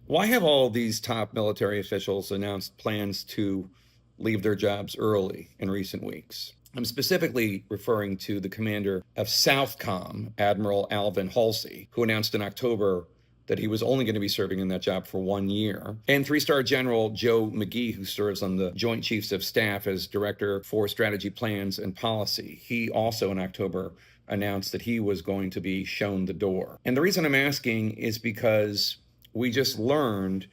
Why have all these top military officials announced plans to leave their jobs early in recent weeks? I'm specifically referring to the commander of Southcom, Admiral Alvin Halsey, who announced in October that he was only going to be serving in that job for 1 year, and three-star General Joe McGee, who serves on the Joint Chiefs of Staff as Director for Strategy Plans and Policy. He also in October announced that he was going to be shown the door. And the reason I'm asking is because we just learned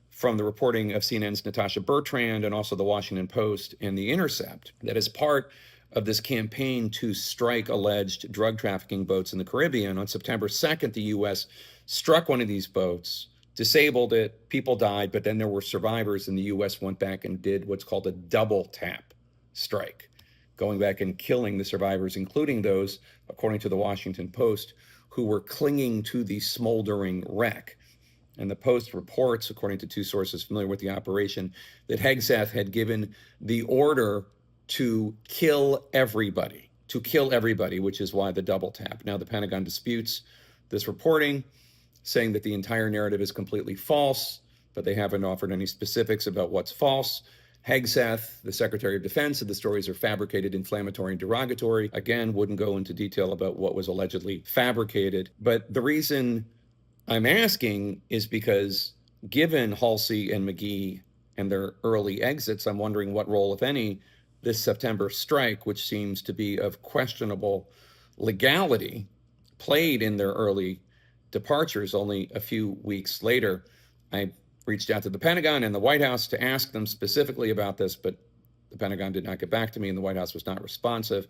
from the reporting of CNN's Natasha Bertrand and also the Washington Post and The Intercept that as part of this campaign to strike alleged drug trafficking boats in the Caribbean, on September 2nd, the U.S. struck one of these boats, disabled it, people died, but then there were survivors, and the U.S. went back and did what's called a double tap strike, going back and killing the survivors, including those, according to the Washington Post, who were clinging to the smoldering wreck. And the Post reports, according to two sources familiar with the operation, that Hegseth had given the order to kill everybody, which is why the double tap. Now, the Pentagon disputes this reporting, saying that the entire narrative is completely false, but they haven't offered any specifics about what's false. Hegseth, the Secretary of Defense, said the stories are fabricated, inflammatory, and derogatory. Again, wouldn't go into detail about what was allegedly fabricated. But the reason I'm asking is because given Halsey and McGee and their early exits, I'm wondering what role, if any, this September strike, which seems to be of questionable legality, played in their early departures. Only a few weeks later, I reached out to the Pentagon and the White House to ask them specifically about this, but the Pentagon did not get back to me and the White House was not responsive.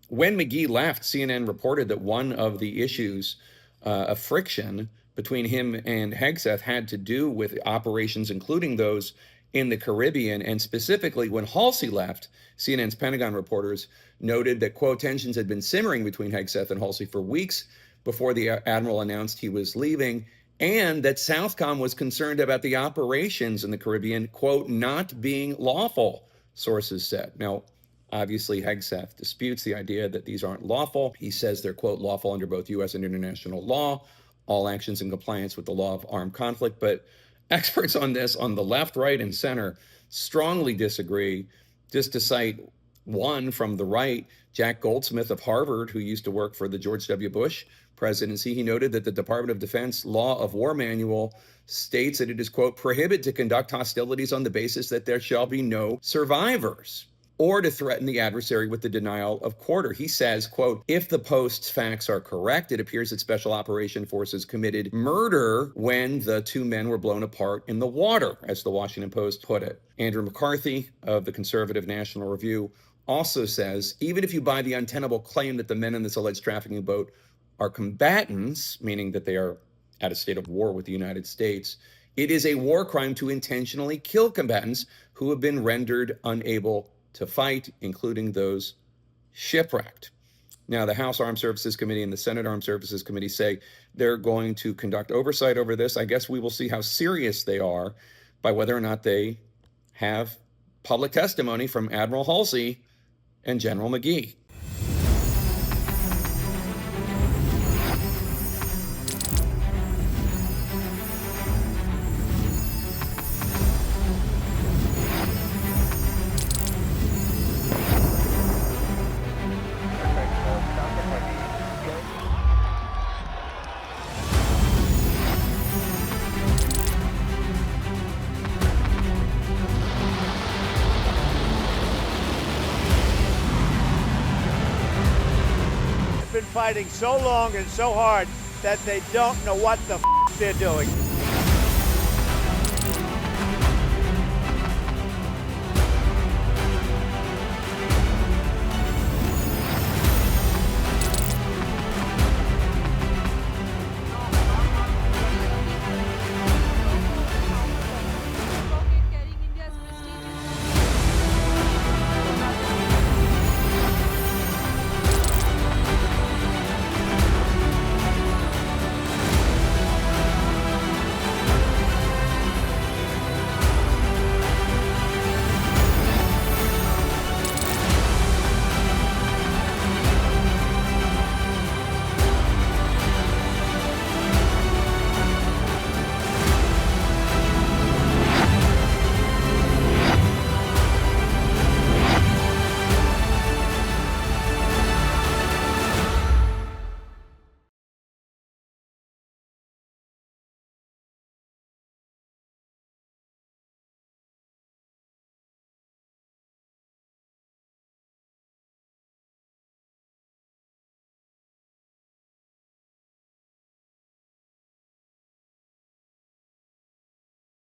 When McGee left, CNN reported that one of the issues of friction between him and Hegseth had to do with operations, including those in the Caribbean. And specifically, when Halsey left, CNN's Pentagon reporters noted that, quote, tensions had been simmering between Hegseth and Halsey for weeks before the admiral announced he was leaving, and that Southcom was concerned about the operations in the Caribbean, quote, not being lawful, sources said. Now, obviously, Hegseth disputes the idea that these aren't lawful. He says they're, quote, lawful under both U.S. and international law, all actions in compliance with the law of armed conflict. But experts on this, on the left, right, and center, strongly disagree. Just to cite one from the right, Jack Goldsmith of Harvard, who used to work for the George W. Bush presidency, he noted that the Department of Defense Law of War Manual states that it is, quote, prohibited to conduct hostilities on the basis that there shall be no survivors, or to threaten the adversary with the denial of quarter. He says, quote, if the Post's facts are correct, it appears that Special Operation Forces committed murder when the two men were blown apart in the water, as the Washington Post put it. Andrew McCarthy of the conservative National Review also says, even if you buy the untenable claim that the men in this alleged trafficking boat are combatants, meaning that they are at a state of war with the United States, it is a war crime to intentionally kill combatants who have been rendered unable to fight, including those shipwrecked. Now, the House Armed Services Committee and the Senate Armed Services Committee say they're going to conduct oversight over this. I guess we will see how serious they are by whether or not they have public testimony from Admiral Halsey and General McGee. Been fighting so long and so hard that they don't know what the they're doing.